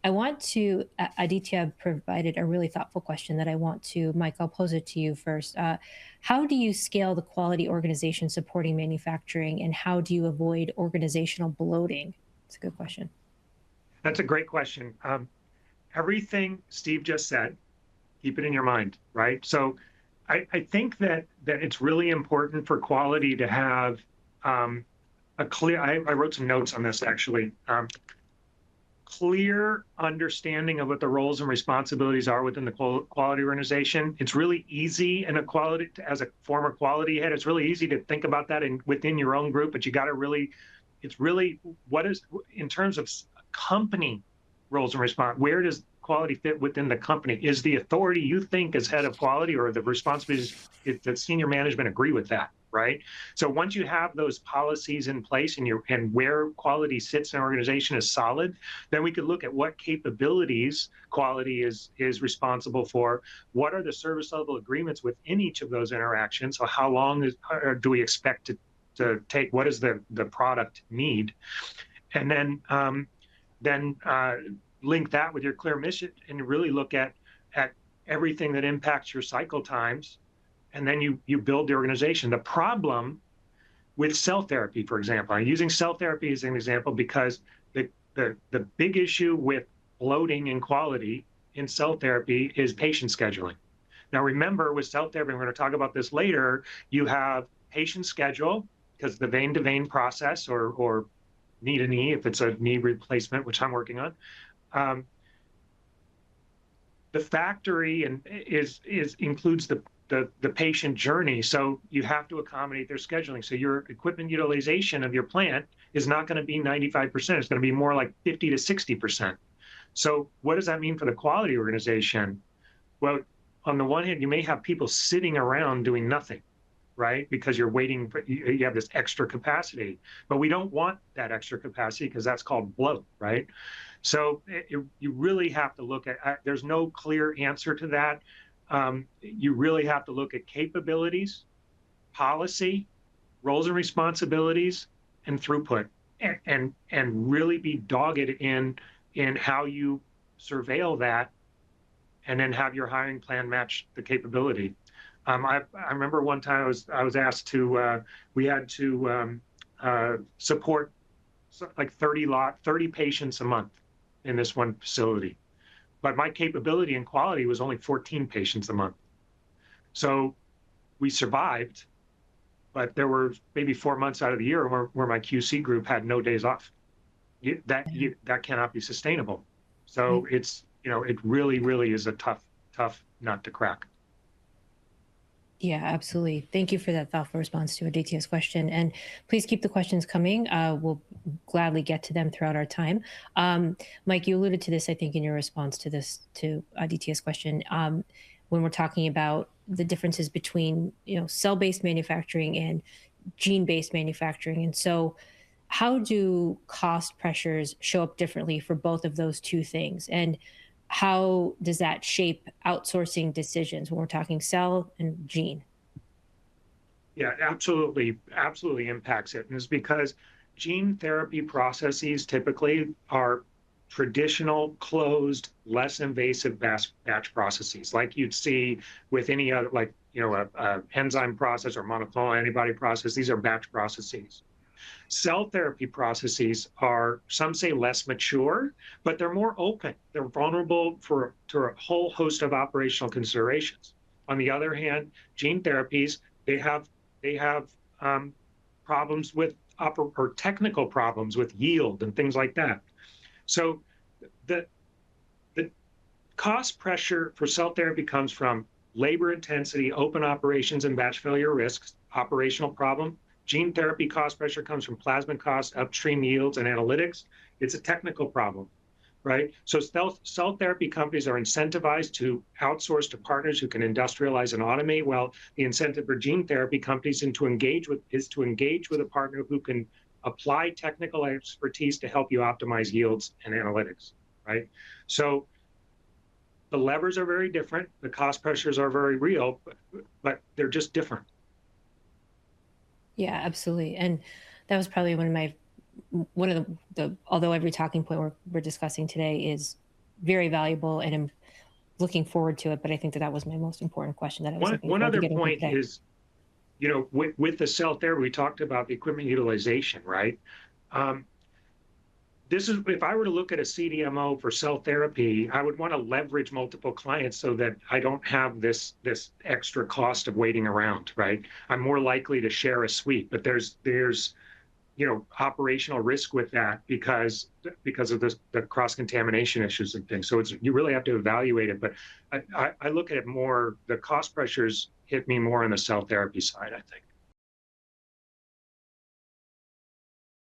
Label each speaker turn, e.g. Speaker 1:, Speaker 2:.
Speaker 1: I want to, Aditya provided a really thoughtful question that I want to, Mike, I'll pose it to you first. How do you scale the quality organization supporting manufacturing, and how do you avoid organizational bloating? It's a good question.
Speaker 2: That's a great question. Everything Steve just said, keep it in your mind, right? So I think that it's really important for quality to have a clear, I wrote some notes on this actually, clear understanding of what the roles and responsibilities are within the quality organization. It's really easy in a quality, as a former quality head, it's really easy to think about that within your own group, but you got to really, it's really, what is, in terms of company roles and response, where does quality fit within the company? Is the authority you think as head of quality, or the responsibilities that senior management agree with that, right? So once you have those policies in place and where quality sits in an organization is solid, then we could look at what capabilities quality is responsible for. What are the service level agreements within each of those interactions? So how long do we expect to take? What does the product need? And then link that with your clear mission and really look at everything that impacts your cycle times, and then you build the organization. The problem with cell therapy, for example, I'm using cell therapy as an example because the big issue with bloating and quality in cell therapy is patient scheduling. Now remember, with cell therapy, we're going to talk about this later, you have patient schedule, because the vein to vein process, or knee to knee, if it's a knee replacement, which I'm working on. The factory includes the patient journey, so you have to accommodate their scheduling. So your equipment utilization of your plant is not going to be 95%. It's going to be more like 50 to 60%. So what does that mean for the quality organization? Well, on the one hand, you may have people sitting around doing nothing, right? Because you're waiting for, you have this extra capacity, but we don't want that extra capacity because that's called bloat, right? So you really have to look at, there's no clear answer to that. You really have to look at capabilities, policy, roles and responsibilities, and throughput, and really be dogged in how you surveil that, and then have your hiring plan match the capability. I remember one time I was asked to, we had to support like 30 patients a month in this one facility. But my capability and quality was only 14 patients a month. So we survived, but there were maybe 4 months out of the year where my QC group had no days off. That cannot be sustainable. So it's, it really, really is a tough nut to crack.
Speaker 1: Yeah, absolutely. Thank you for that thoughtful response to Aditya's question. And please keep the questions coming. We'll gladly get to them throughout our time. Mike, you alluded to this, I think, in your response to Aditya's question. When we're talking about the differences between, cell-based manufacturing and gene-based manufacturing. And so how do cost pressures show up differently for both of those two things? And how does that shape outsourcing decisions when we're talking cell and gene?
Speaker 2: Yeah, absolutely impacts it. And it's because gene therapy processes typically are traditional, closed, less invasive batch processes, like you'd see with any other, like, a enzyme process or monoclonal antibody process. These are batch processes. Cell therapy processes are, some say, less mature, but they're more open. They're vulnerable to a whole host of operational considerations. On the other hand, gene therapies, they have problems with or technical problems with yield and things like that. So the cost pressure for cell therapy comes from labor intensity, open operations, and batch failure risks, operational problem. Gene therapy cost pressure comes from plasmid costs, upstream yields, and analytics. It's a technical problem, right? So cell therapy companies are incentivized to outsource to partners who can industrialize and automate. Well, the incentive for gene therapy companies is to engage with a partner who can apply technical expertise to help you optimize yields and analytics, right? So the levers are very different. The cost pressures are very real, but they're just different.
Speaker 1: Yeah, absolutely. And that was probably one of the although every talking point we're discussing today is very valuable, and I'm looking forward to it. But I think that was my most important question that I was looking
Speaker 2: One
Speaker 1: forward to
Speaker 2: other
Speaker 1: getting from
Speaker 2: point
Speaker 1: today.
Speaker 2: is, with the cell therapy, we talked about the equipment utilization, right? Um, this is, if I were to look at a CDMO for cell therapy, I would want to leverage multiple clients so that I don't have this extra cost of waiting around, right? I'm more likely to share a suite, but there's operational risk with that because of the cross contamination issues and things. So you really have to evaluate it. But I look at it more. The cost pressures hit me more on the cell therapy side, I think.